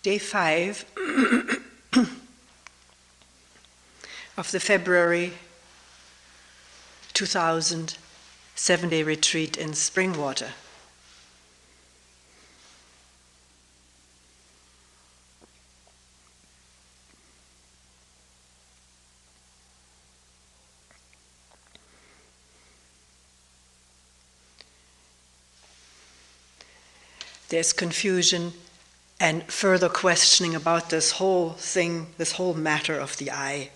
Day 5 of the February 2000 7-day retreat in Springwater. There's confusion and further questioning about this whole thing, this whole matter of the I.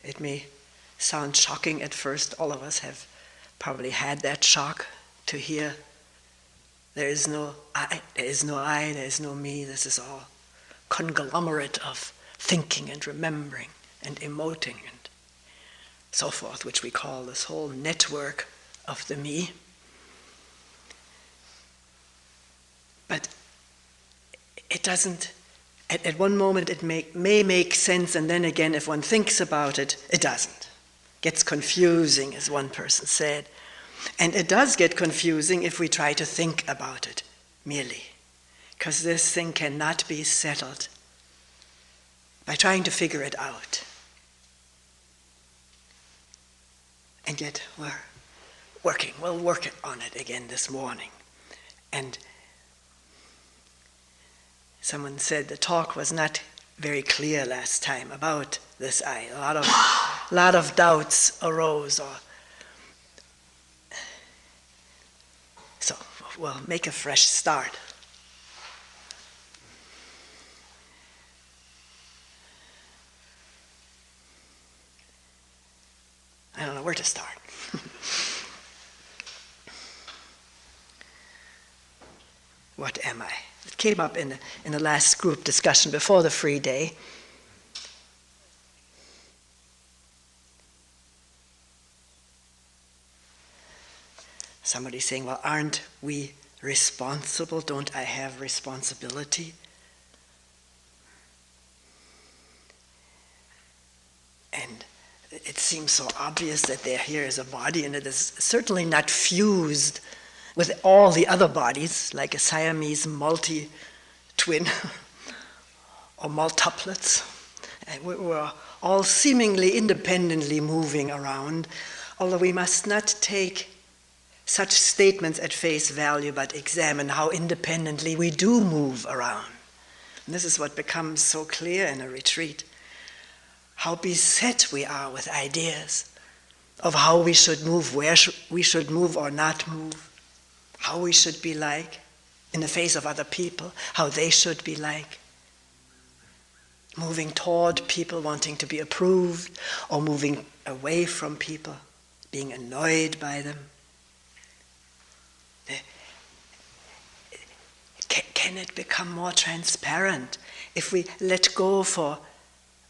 It may sound shocking at first. All of us have probably had that shock to hear there is no I, there is no me. This is all conglomerate of thinking and remembering and emoting and so forth, which we call this whole network of the me. But it doesn't, at one moment it may make sense, and then again, if one thinks about it, it doesn't. It gets confusing, as one person said. And it does get confusing if we try to think about it merely, because this thing cannot be settled by trying to figure it out. And yet we're working. We'll work on it again this morning. And someone said the talk was not very clear last time about this I. A lot of doubts arose. So we'll make a fresh start. I don't know where to start. What am I? It came up in the last group discussion before the free day. Somebody saying, well, aren't we responsible? Don't I have responsibility? And it seems so obvious that there here is a body, and it is certainly not fused with all the other bodies, like a Siamese multi-twin or multuplets. And we're all seemingly independently moving around, although we must not take such statements at face value, but examine how independently we do move around. And this is what becomes so clear in a retreat. How beset we are with ideas of how we should move, where we should move or not move, how we should be like in the face of other people, how they should be like, moving toward people wanting to be approved, or moving away from people, being annoyed by them. Can it become more transparent if we let go for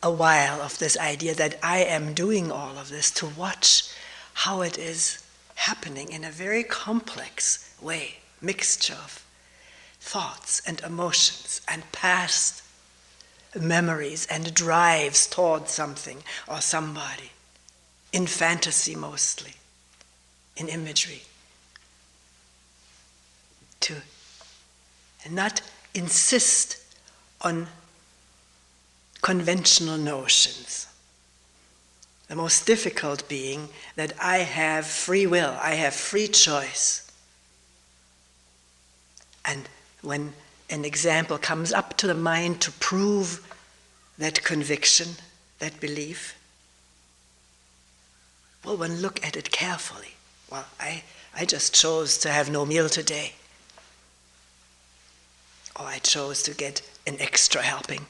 a while of this idea that I am doing all of this, to watch how it is happening in a very complex way, mixture of thoughts and emotions and past memories and drives toward something or somebody, in fantasy mostly, in imagery, to not insist on conventional notions. The most difficult being that I have free will, I have free choice. And when an example comes up to the mind to prove that conviction, that belief, well, one look at it carefully. Well, I just chose to have no meal today. Or I chose to get an extra helping.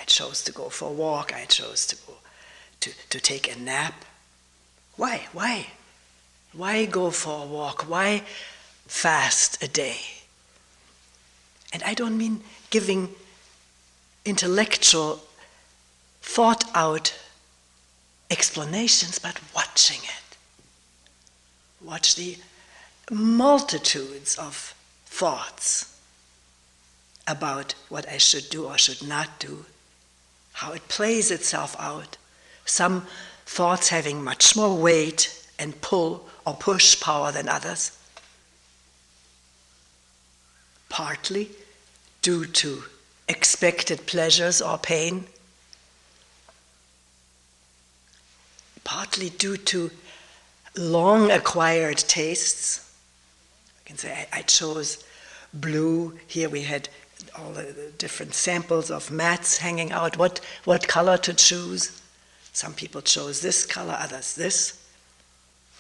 I chose to go for a walk. I chose to go to take a nap. Why? Why go for a walk? Why fast a day? And I don't mean giving intellectual, thought-out explanations, but watching it. Watch the multitudes of thoughts about what I should do or should not do, how it plays itself out. Some thoughts having much more weight and pull or push power than others, partly due to expected pleasures or pain, partly due to long acquired tastes. I can say I chose blue. Here we had all the different samples of mats hanging out. What color to choose? Some people chose this color, others this.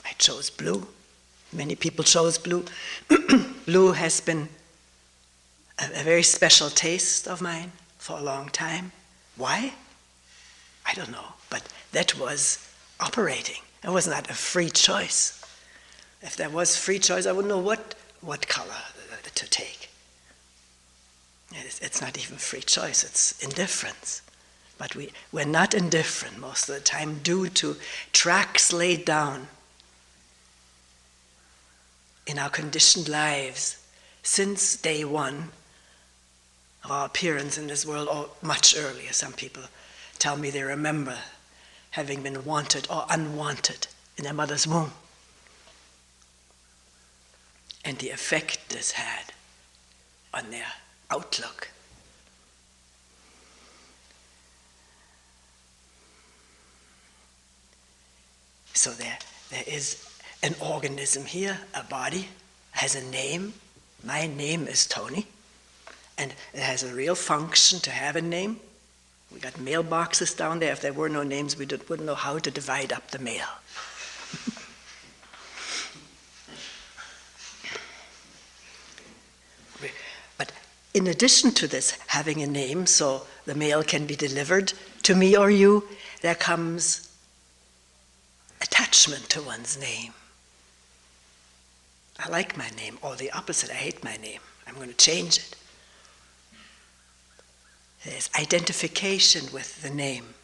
I chose blue. Many people chose blue. Blue has been a very special taste of mine for a long time. Why? I don't know, but that was operating. It was not a free choice. If there was free choice, I wouldn't know what color to take. It's not even free choice, it's indifference. But we're not indifferent most of the time due to tracks laid down in our conditioned lives since day one of our appearance in this world, or much earlier. Some people tell me they remember having been wanted or unwanted in their mother's womb. And the effect this had on their outlook. So there is an organism here, a body, has a name. My name is Toni, and it has a real function to have a name. We got mailboxes down there. If there were no names, we wouldn't know how to divide up the mail. But in addition to this, having a name so the mail can be delivered to me or you, there comes attachment to one's name. I like my name, or the opposite, I hate my name. I'm going to change it. There's identification with the name,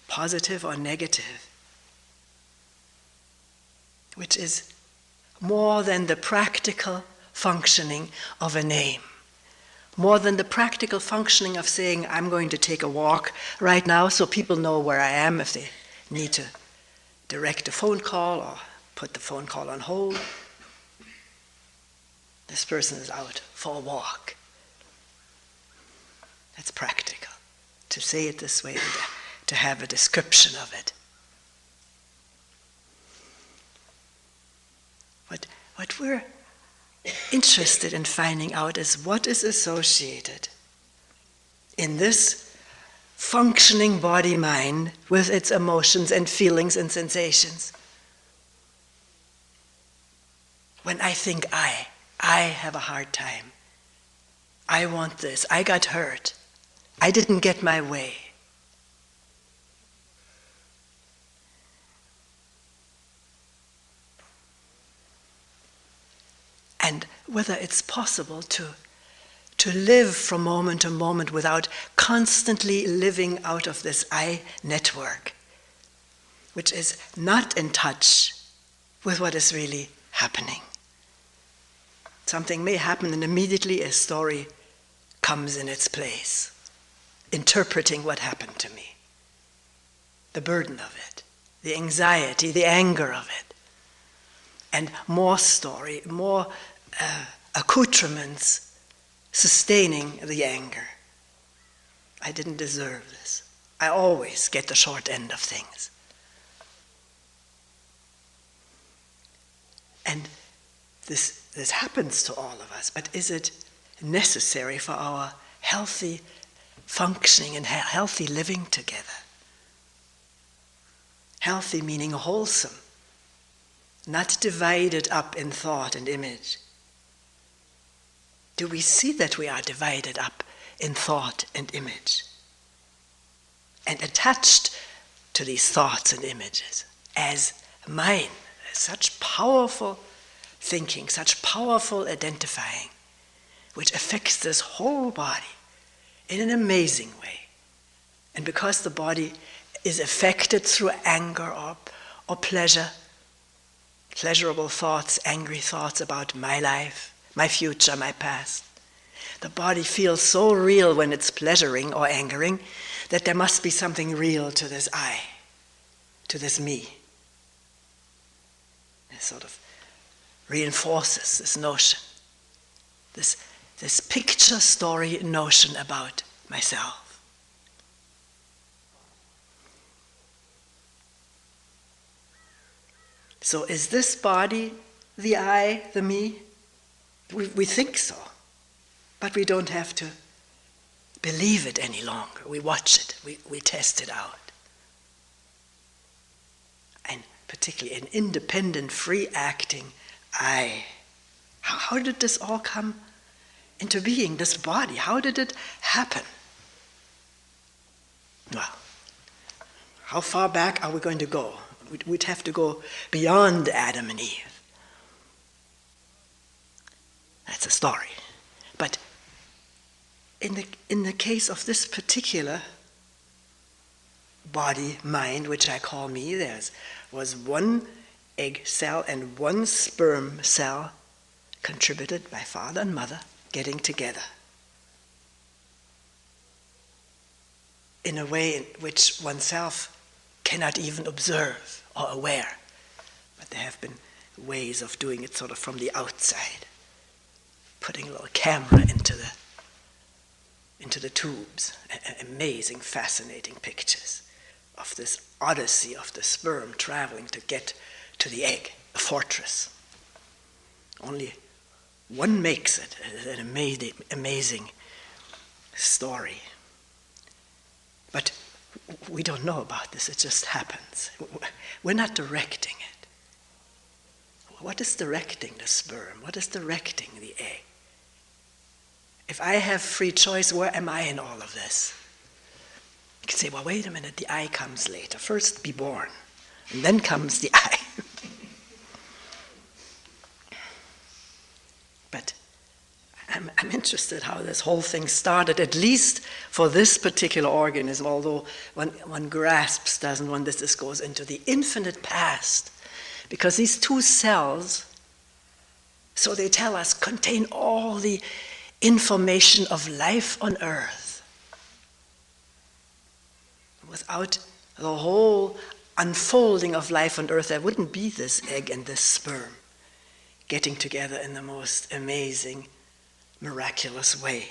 positive or negative, which is more than the practical functioning of a name, more than the practical functioning of saying, I'm going to take a walk right now so people know where I am if they need to direct a phone call or put the phone call on hold. This person is out for a walk. That's practical, to say it this way, to have a description of it. What we're interested in finding out is what is associated in this functioning body-mind with its emotions and feelings and sensations. When I think I have a hard time. I want this. I got hurt. I didn't get my way. And whether it's possible to live from moment to moment without constantly living out of this I network, which is not in touch with what is really happening. Something may happen and immediately a story comes in its place, interpreting what happened to me, the burden of it, the anxiety, the anger of it, and more story, more accoutrements sustaining the anger. I didn't deserve this. I always get the short end of things. And this happens to all of us, but is it necessary for our healthy functioning and healthy living together? Healthy meaning wholesome, not divided up in thought and image. Do we see that we are divided up in thought and image and attached to these thoughts and images as mine? Such powerful thinking, such powerful identifying, which affects this whole body in an amazing way. And because the body is affected through anger or pleasure, pleasurable thoughts, angry thoughts about my life, my future, my past, the body feels so real when it's pleasuring or angering that there must be something real to this I, to this me. sort of reinforces this notion, this picture story notion about myself. So is this body the I, the me? We think so, but we don't have to believe it any longer. We watch it, we test it out. And particularly an independent, free-acting I. How did this all come into being, this body? How did it happen? Well, how far back are we going to go? We'd have to go beyond Adam and Eve. That's a story. But in the case of this particular body, mind, which I call me, there was one egg cell and one sperm cell contributed by father and mother getting together in a way in which oneself cannot even observe or aware. But there have been ways of doing it sort of from the outside, putting a little camera into the tubes, amazing, fascinating pictures of this odyssey of the sperm traveling to get to the egg, a fortress. Only one makes it, an amazing story. But we don't know about this, it just happens. We're not directing it. What is directing the sperm? What is directing the egg? If I have free choice, where am I in all of this? You can say, well, wait a minute, the I comes later. First be born, and then comes the I. But I'm interested how this whole thing started, at least for this particular organism, although one grasps, doesn't one, this goes into the infinite past. Because these two cells, so they tell us, contain all the information of life on earth. Without the whole unfolding of life on earth, there wouldn't be this egg and this sperm getting together in the most amazing, miraculous way,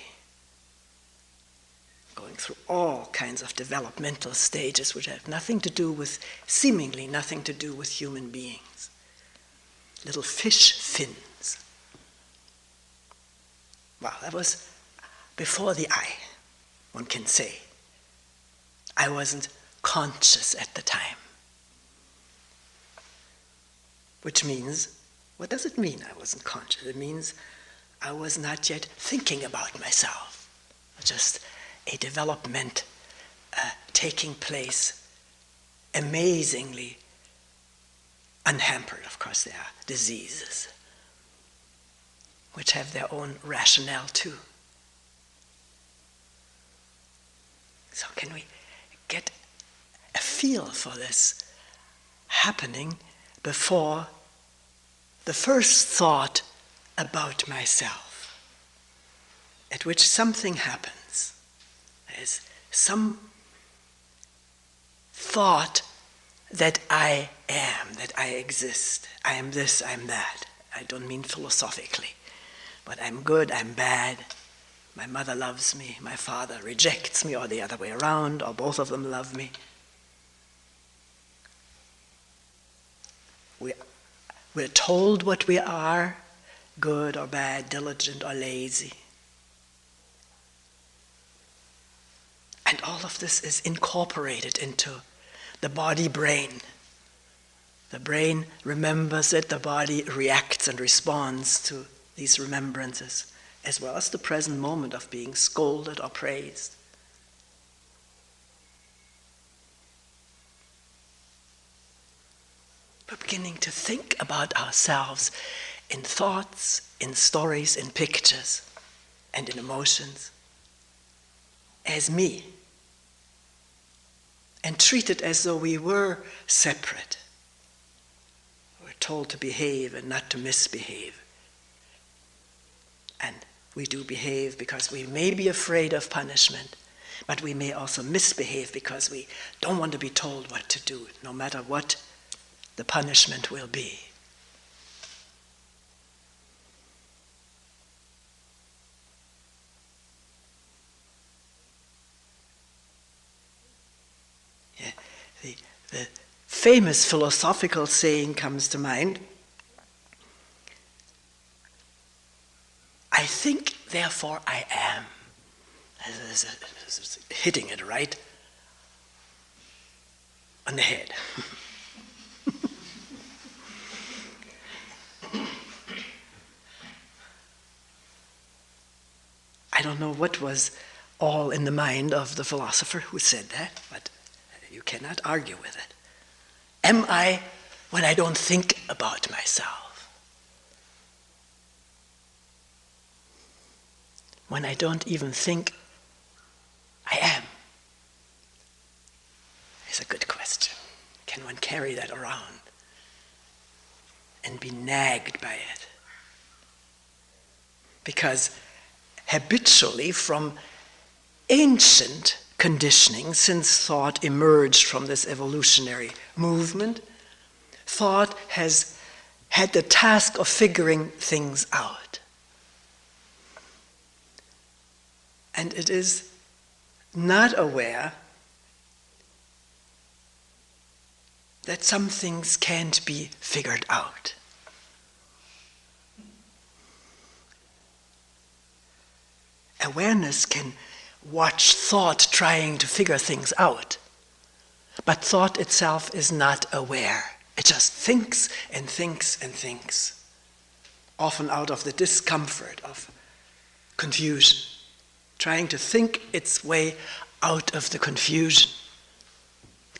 going through all kinds of developmental stages which have seemingly nothing to do with human beings. Little fish fins. Well, that was before the I, one can say. I wasn't conscious at the time. Which means, what does it mean I wasn't conscious? It means I was not yet thinking about myself. Just a development taking place amazingly unhampered. Of course, there are diseases which have their own rationale too. So can we get a feel for this happening before the first thought about myself, at which something happens? There's some thought that I am, that I exist. I am this, I'm that. I don't mean philosophically, but I'm good, I'm bad. My mother loves me, my father rejects me, or the other way around, or both of them love me. We're told what we are, good or bad, diligent or lazy. And all of this is incorporated into the body-brain. The brain remembers it, the body reacts and responds to these remembrances, as well as the present moment of being scolded or praised. We're beginning to think about ourselves in thoughts, in stories, in pictures, and in emotions as me, and treat it as though we were separate. We're told to behave and not to misbehave. And we do behave because we may be afraid of punishment, but we may also misbehave because we don't want to be told what to do, no matter what the punishment will be. famous philosophical saying comes to mind. I think, therefore I am. Hitting it right on the head. I don't know what was all in the mind of the philosopher who said that, but you cannot argue with it. Am I when I don't think about myself? When I don't even think, I am? It's a good question. Can one carry that around and be nagged by it? Because habitually, from ancient conditioning, since thought emerged from this evolutionary movement, thought has had the task of figuring things out. And it is not aware that some things can't be figured out. Awareness can watch thought trying to figure things out, but thought itself is not aware. It just thinks and thinks and thinks, often out of the discomfort of confusion, trying to think its way out of the confusion.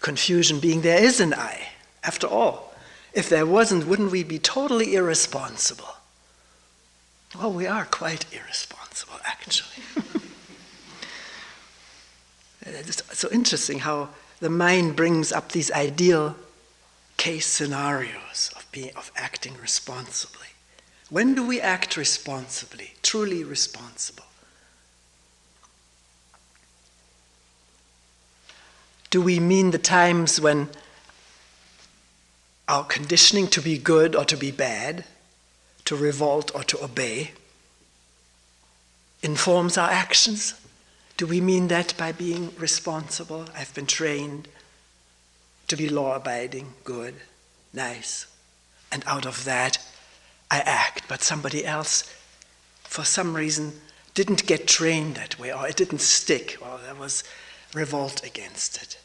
Confusion being there is an I. After all, if there wasn't, wouldn't we be totally irresponsible? Well, we are quite irresponsible, actually. It's so interesting how the mind brings up these ideal case scenarios of acting responsibly. When do we act responsibly, truly responsible? Do we mean the times when our conditioning to be good or to be bad, to revolt or to obey, informs our actions? Do we mean that by being responsible? I've been trained to be law-abiding, good, nice, and out of that I act. But somebody else, for some reason, didn't get trained that way, or it didn't stick, or there was revolt against it.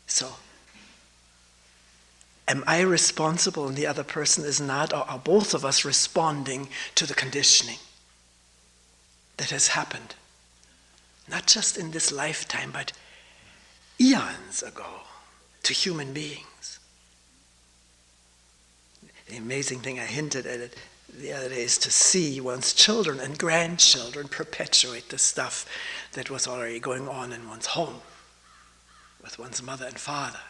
So, am I responsible and the other person is not? Or are both of us responding to the conditioning that has happened? Not just in this lifetime, but eons ago to human beings. The amazing thing, I hinted at it the other day, is to see one's children and grandchildren perpetuate the stuff that was already going on in one's home, with one's mother and father,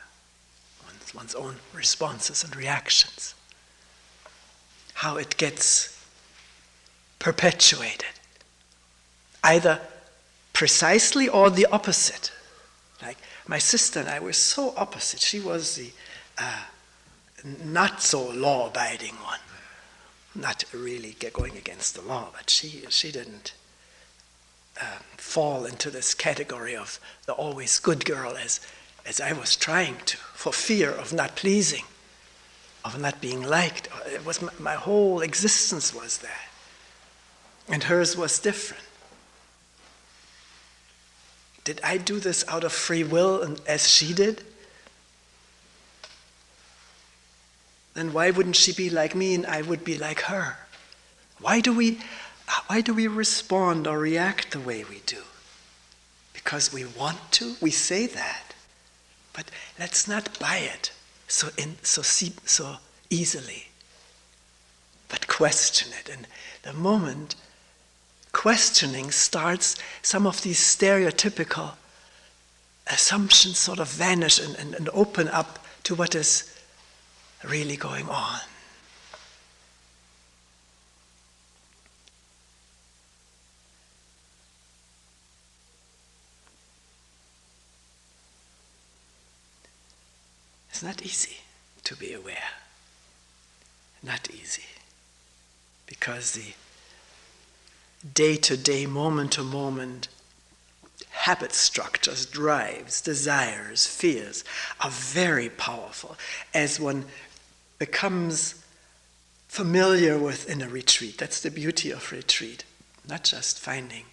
one's own responses and reactions. How it gets perpetuated, either precisely or the opposite. Like my sister and I were so opposite. She was the not so law-abiding one. Not really going against the law, but she didn't fall into this category of the always good girl as I was trying to, for fear of not pleasing, of not being liked. It was my whole existence was that. And hers was different. Did I do this out of free will as she did? Then why wouldn't she be like me and I would be like her? Why do we respond or react the way we do? Because we want to? We say that. But let's not buy it so easily. But question it. And the moment questioning starts, some of these stereotypical assumptions sort of vanish and open up to what is really going on. It's not easy to be aware. Not easy. Because the day-to-day, moment-to-moment habit structures, drives, desires, fears are very powerful as one becomes familiar with in a retreat. That's the beauty of retreat. Not just finding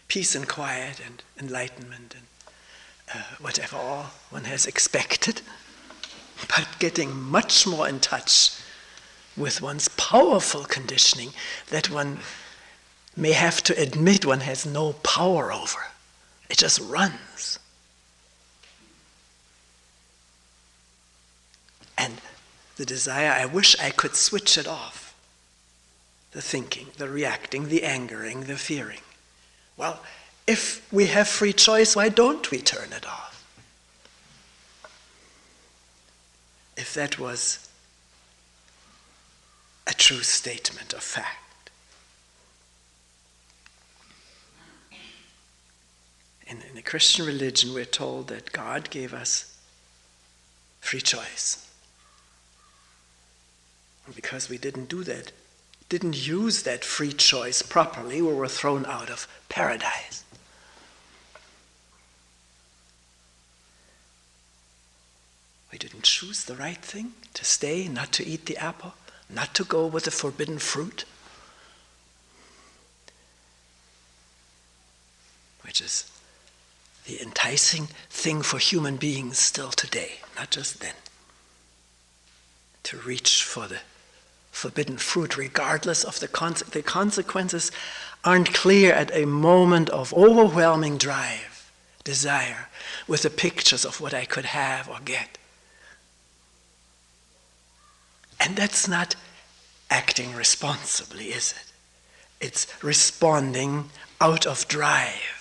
peace and quiet and enlightenment and whatever all one has expected, but getting much more in touch with one's powerful conditioning that one may have to admit one has no power over. It just runs. And the desire, I wish I could switch it off. The thinking, the reacting, the angering, the fearing. Well, if we have free choice, why don't we turn it off? If that was a true statement of fact. In the Christian religion, we're told that God gave us free choice. And because we didn't do that, didn't use that free choice properly, we were thrown out of paradise. We didn't choose the right thing, to stay, not to eat the apple, not to go with the forbidden fruit, which is the enticing thing for human beings still today, not just then. To reach for the forbidden fruit, regardless of the consequences, aren't clear at a moment of overwhelming drive, desire, with the pictures of what I could have or get. And that's not acting responsibly, is it? It's responding out of drive.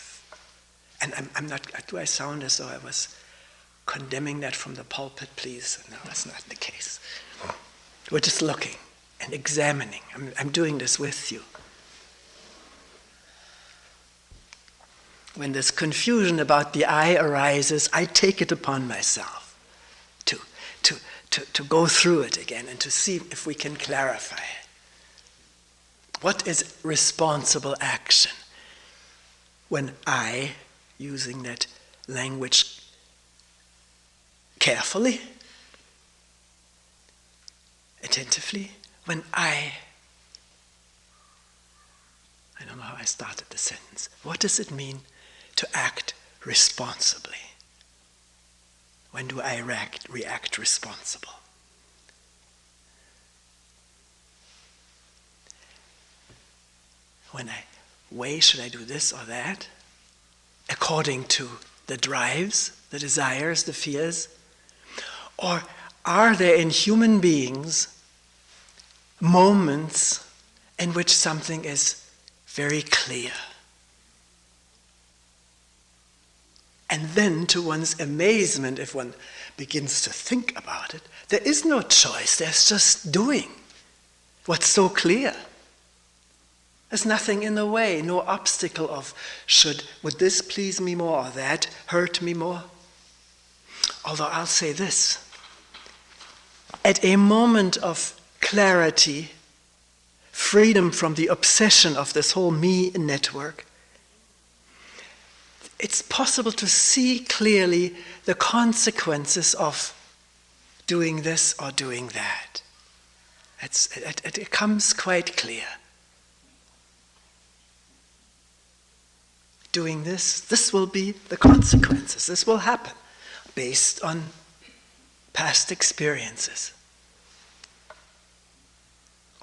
And I'm not, do I sound as though I was condemning that from the pulpit, please? No, that's not the case. We're just looking and examining. I'm doing this with you. When this confusion about the I arises, I take it upon myself to go through it again and to see if we can clarify it. What is responsible action? When I, using that language carefully, attentively, when I don't know how I started the sentence. What does it mean to act responsibly? When do I react responsible? When I weigh, should I do this or that? According to the drives, the desires, the fears? Or are there in human beings moments in which something is very clear? And then, to one's amazement, if one begins to think about it, there is no choice, there's just doing what's so clear. There's nothing in the way, no obstacle of would this please me more or that hurt me more? Although I'll say this, at a moment of clarity, freedom from the obsession of this whole me network, it's possible to see clearly the consequences of doing this or doing that. It comes quite clear. Doing this will be the consequences. This will happen based on past experiences.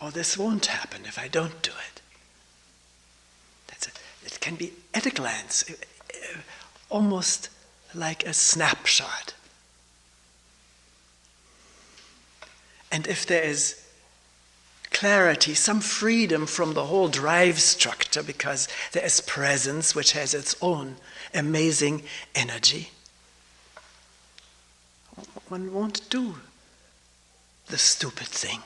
Or this won't happen if I don't do it. It can be at a glance, almost like a snapshot. And if there is clarity, some freedom from the whole drive structure, because there is presence which has its own amazing energy, one won't do the stupid thing.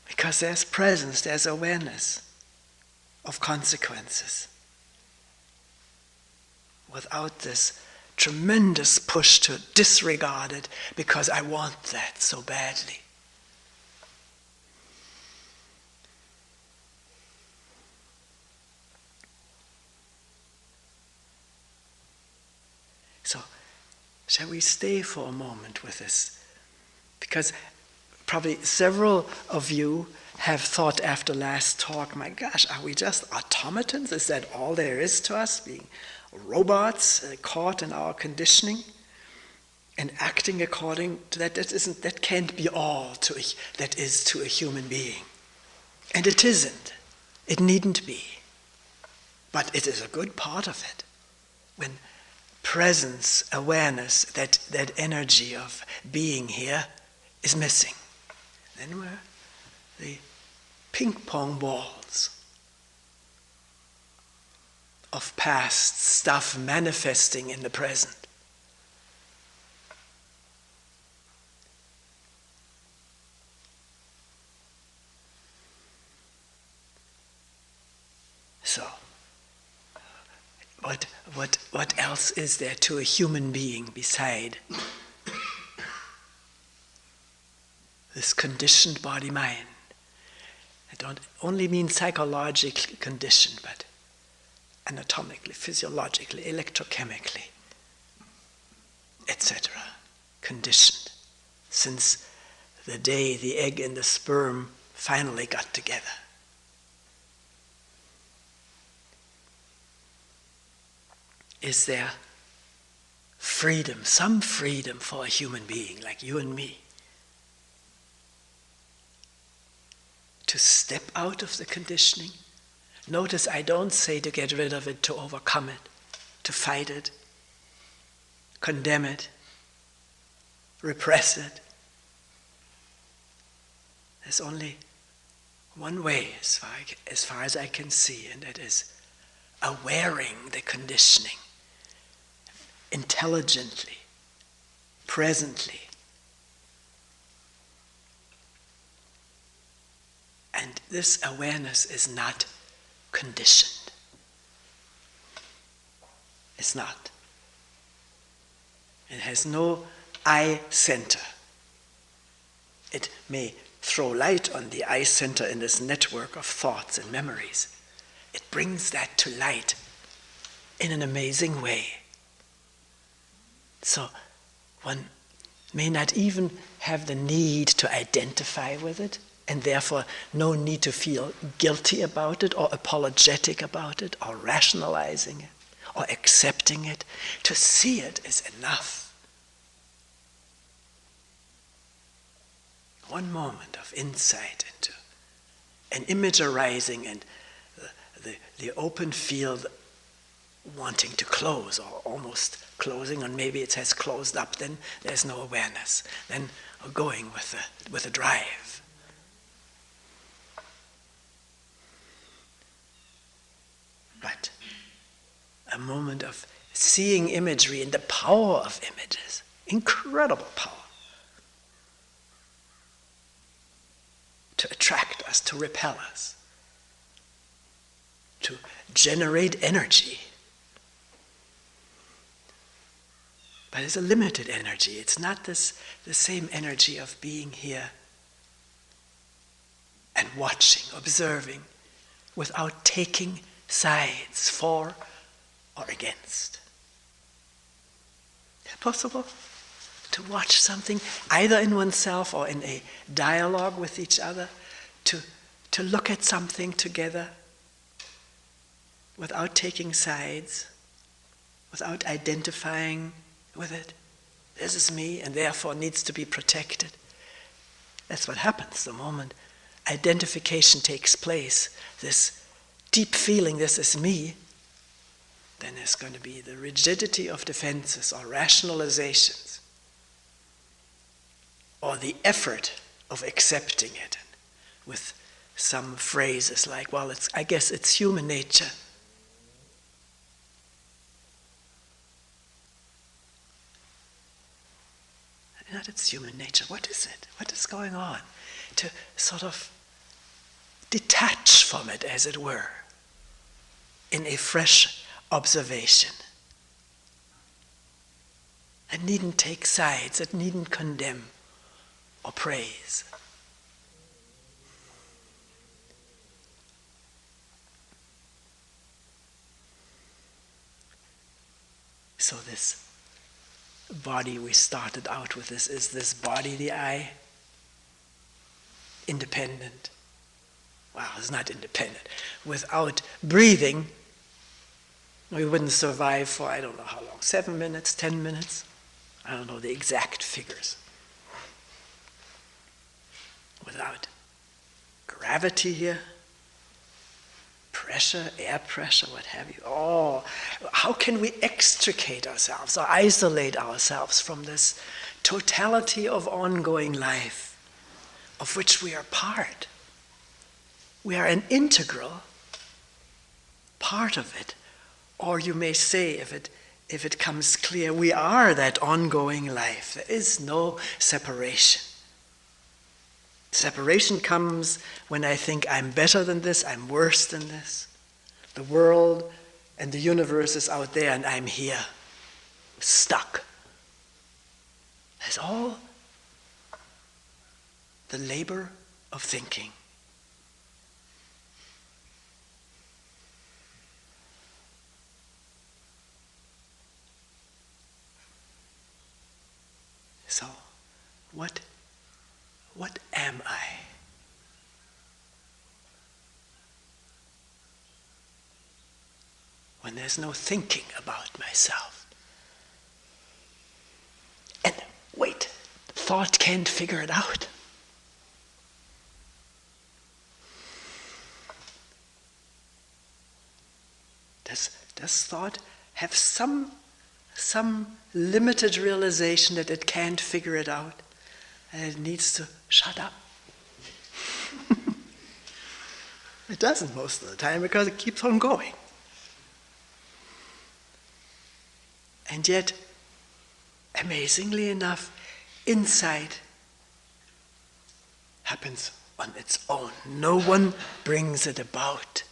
Because there's presence, there's awareness of consequences. Without this tremendous push to disregard it because I want that so badly. Shall we stay for a moment with this? Because probably several of you have thought after last talk, my gosh, are we just automatons? Is that all there is to us, being robots caught in our conditioning and acting according to that? That can't be all that is to a human being. And it isn't. It needn't be. But it is a good part of it. When presence, awareness, that energy of being here is missing, then we're the ping-pong balls of past stuff manifesting in the present. So, what else is there to a human being beside this conditioned body-mind? I don't only mean psychologically conditioned, but anatomically, physiologically, electrochemically, etc. Conditioned since the day the egg and the sperm finally got together. Is there freedom, some freedom for a human being like you and me, to step out of the conditioning? Notice I don't say to get rid of it, to overcome it, to fight it, condemn it, repress it. There's only one way as far as I can see, and that is awareing the conditioning intelligently, presently. And this awareness is not conditioned. It's not. It has no I center. It may throw light on the I center in this network of thoughts and memories. It brings that to light in an amazing way. So one may not even have the need to identify with it, and therefore no need to feel guilty about it or apologetic about it or rationalizing it or accepting it. To see it is enough. One moment of insight into an image arising and the open field wanting to close or almost closing, or maybe it has closed up, then there's no awareness. Then we're going with a drive. But a moment of seeing imagery and the power of images, incredible power, to attract us, to repel us, to generate energy. But it's a limited energy. It's not the same energy of being here and watching, observing, without taking sides for or against. Is it possible to watch something, either in oneself or in a dialogue with each other, to look at something together without taking sides, without identifying with it? This is me and therefore needs to be protected. That's what happens the moment identification takes place. This deep feeling, this is me, then there's going to be the rigidity of defenses or rationalizations, or the effort of accepting it with some phrases like, well, I guess it's human nature. Not it's human nature. What is it? What is going on? To sort of detach from it, as it were, in a fresh observation. It needn't take sides. It needn't condemn or praise. So this body we started out with. Is this body the I? Independent? Well, it's not independent. Without breathing, we wouldn't survive for I don't know how long, 7 minutes, 10 minutes? I don't know the exact figures. Without gravity here, pressure, air pressure, what have you. Oh, how can we extricate ourselves or isolate ourselves from this totality of ongoing life of which we are part? We are an integral part of it. Or you may say, if it comes clear, we are that ongoing life. There is no separation. Separation comes when I think I'm better than this, I'm worse than this. The world and the universe is out there and I'm here, stuck. That's all the labor of thinking. So, what am I? When there's no thinking about myself. And wait, thought can't figure it out. Does thought have some limited realization that it can't figure it out and it needs to shut up? It doesn't most of the time because it keeps on going. And yet, amazingly enough, insight happens on its own. No one brings it about.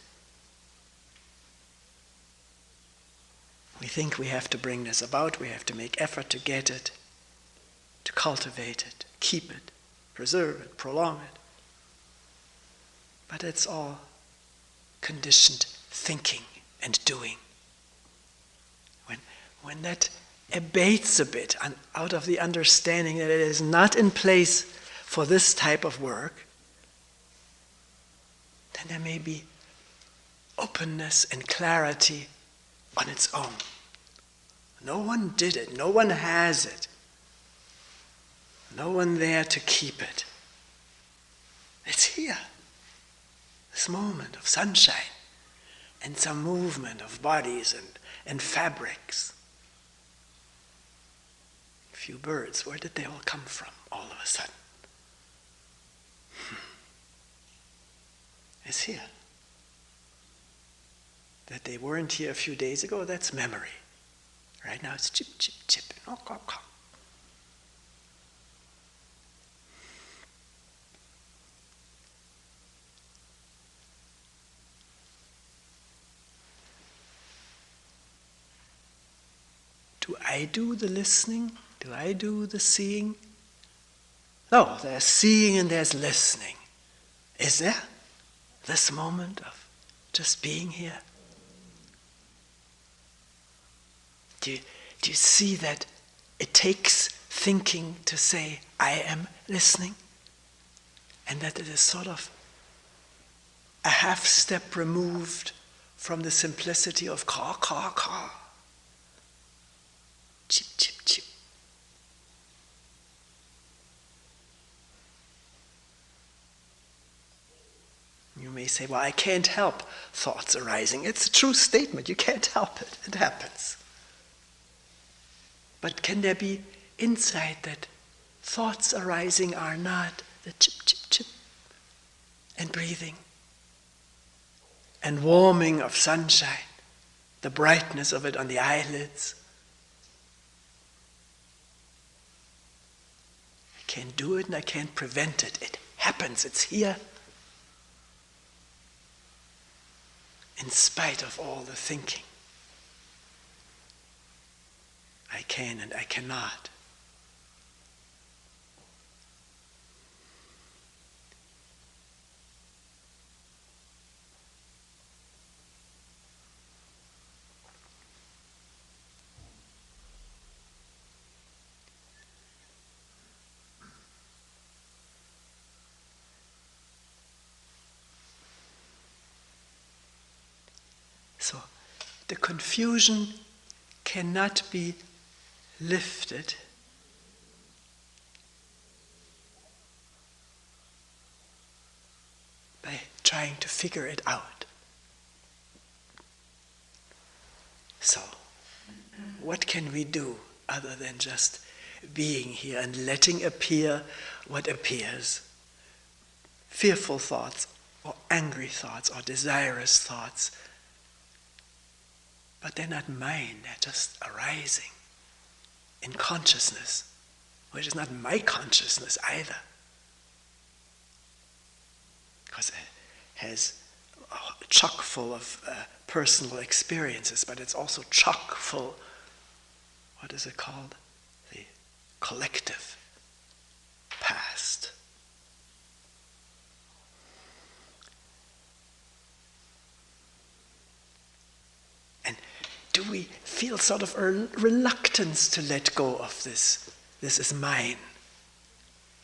We think we have to bring this about, we have to make effort to get it, to cultivate it, keep it, preserve it, prolong it. But it's all conditioned thinking and doing. When that abates a bit out of the understanding that it is not in place for this type of work, then there may be openness and clarity on its own. No one did it, no one has it, no one there to keep it. It's here, this moment of sunshine and some movement of bodies and fabrics. A few birds, where did they all come from all of a sudden? It's here. That they weren't here a few days ago, that's memory. Right now it's chip, chip, chip. Do I do the listening? Do I do the seeing? No, there's seeing and there's listening. Is there? This moment of just being here? Do you see that it takes thinking to say, I am listening? And that it is sort of a half step removed from the simplicity of caw, caw, caw. Chip, chip, chip. You may say, well, I can't help thoughts arising. It's a true statement. You can't help it. It happens. But can there be insight that thoughts arising are not the chip, chip, chip, and breathing, and warming of sunshine, the brightness of it on the eyelids? I can't do it and I can't prevent it. It happens. It's here. In spite of all the thinking. I can and I cannot. the confusion cannot be lifted by trying to figure it out. So, what can we do other than just being here and letting appear what appears? Fearful thoughts, or angry thoughts, or desirous thoughts. But they're not mine, they're just arising in consciousness, which is not my consciousness either. Because it has chock full of personal experiences, but it's also chock full, what is it called? The collective past. And do we feel sort of a reluctance to let go of this? This is mine.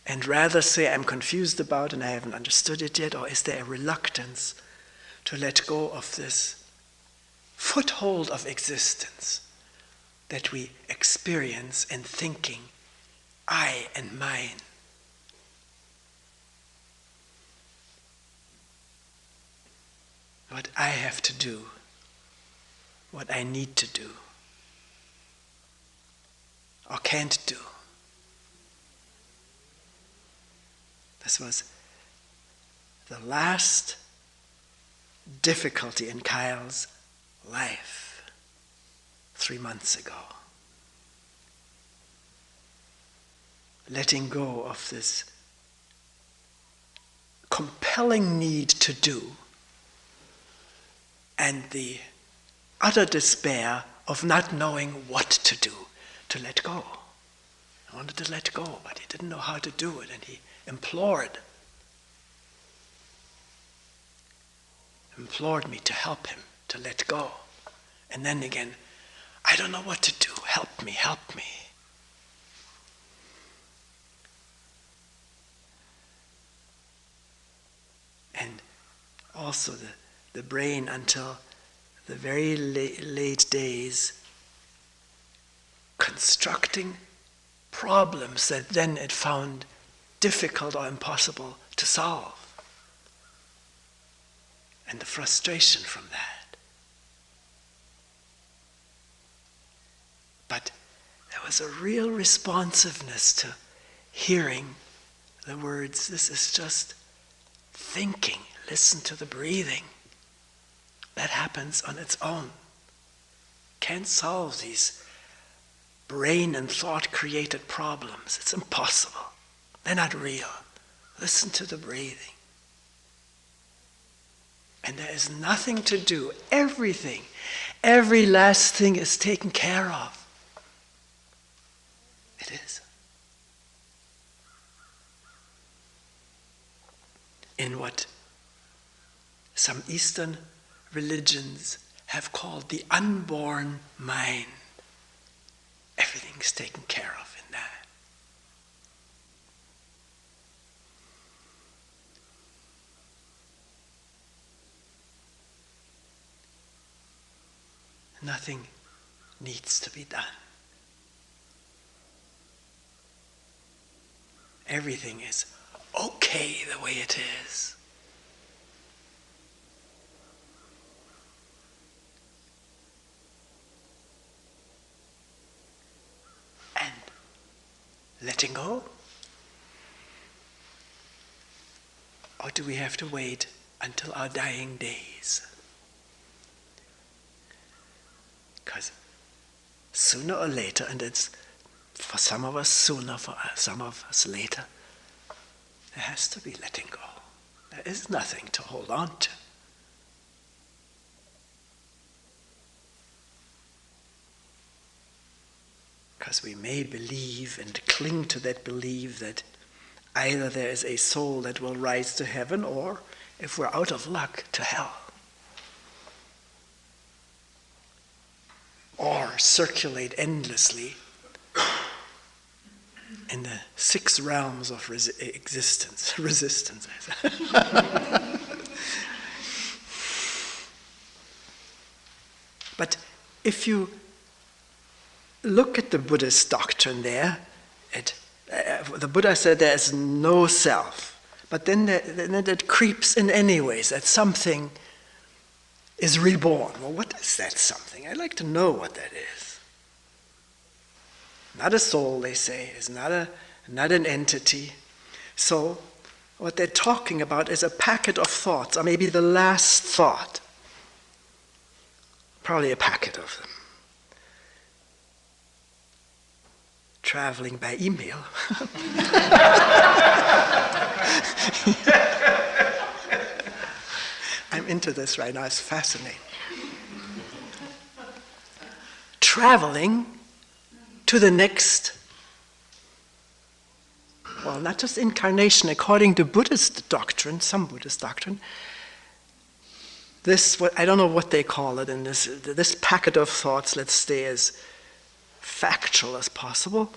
And rather say, I'm confused about and I haven't understood it yet, or is there a reluctance to let go of this foothold of existence that we experience in thinking, I and mine? What I have to do, what I need to do, or can't do. This was the last difficulty in Kyle's life 3 months ago. Letting go of this compelling need to do and the utter despair of not knowing what to do, to let go. I wanted to let go, but he didn't know how to do it, and he implored me to help him to let go. And then again, I don't know what to do, help me, help me. And also the brain, until the very late days, constructing problems that then it found difficult or impossible to solve. And the frustration from that. But there was a real responsiveness to hearing the words, this is just thinking, listen to the breathing. That happens on its own. Can't solve these brain and thought created problems. It's impossible. They're not real. Listen to the breathing. And there is nothing to do. Everything, every last thing is taken care of. It is. In what some Eastern religions have called the unborn mind. Everything's taken care of in that. Nothing needs to be done. Everything is okay the way it is. And letting go? Or do we have to wait until our dying days? Because sooner or later, and it's for some of us sooner, for some of us later, there has to be letting go. There is nothing to hold on to. Because we may believe and cling to that belief that either there is a soul that will rise to heaven, or, if we're out of luck, to hell. Or circulate endlessly in the 6 realms of resistance. But if you look at the Buddhist doctrine there, the Buddha said there is no self. But then it creeps in anyways, that something is reborn. Well, what is that something? I'd like to know what that is. Not a soul, they say, is not an entity. So what they're talking about is a packet of thoughts, or maybe the last thought. Probably a packet of them. Traveling by email. I'm into this right now, it's fascinating. Traveling to the next, well, not just incarnation, according to Buddhist doctrine, some Buddhist doctrine, this, I don't know what they call it in this packet of thoughts, let's stay as factual as possible,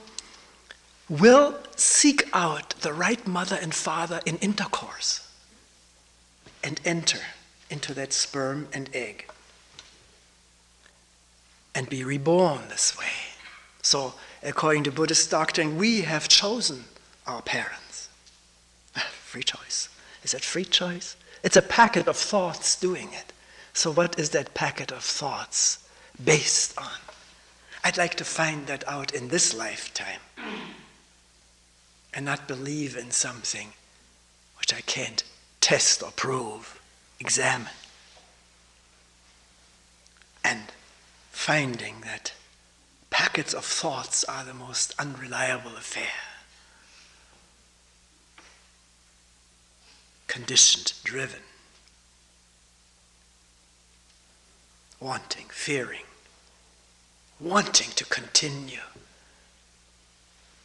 will seek out the right mother and father in intercourse and enter into that sperm and egg and be reborn this way. So, according to Buddhist doctrine, we have chosen our parents. Free choice. Is that free choice? It's a packet of thoughts doing it. So what is that packet of thoughts based on? I'd like to find that out in this lifetime and not believe in something which I can't test or prove, examine. And finding that packets of thoughts are the most unreliable affair. Conditioned, driven, wanting, fearing, wanting to continue,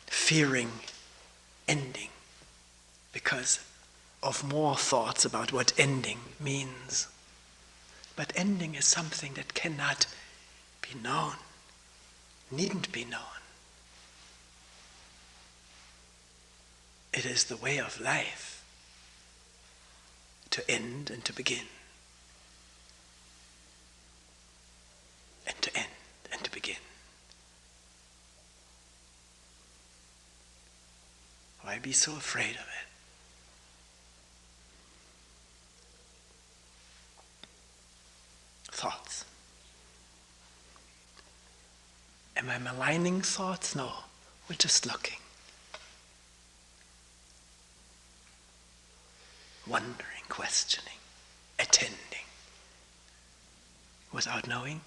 fearing ending because of more thoughts about what ending means. But ending is something that cannot be known, needn't be known. It is the way of life to end and to begin, and to end and to begin. Why be so afraid of it? Thoughts. Am I maligning thoughts? No, we're just looking. Wondering, questioning, attending, without knowing.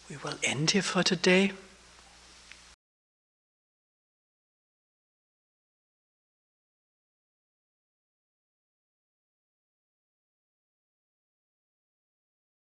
We will end here for today.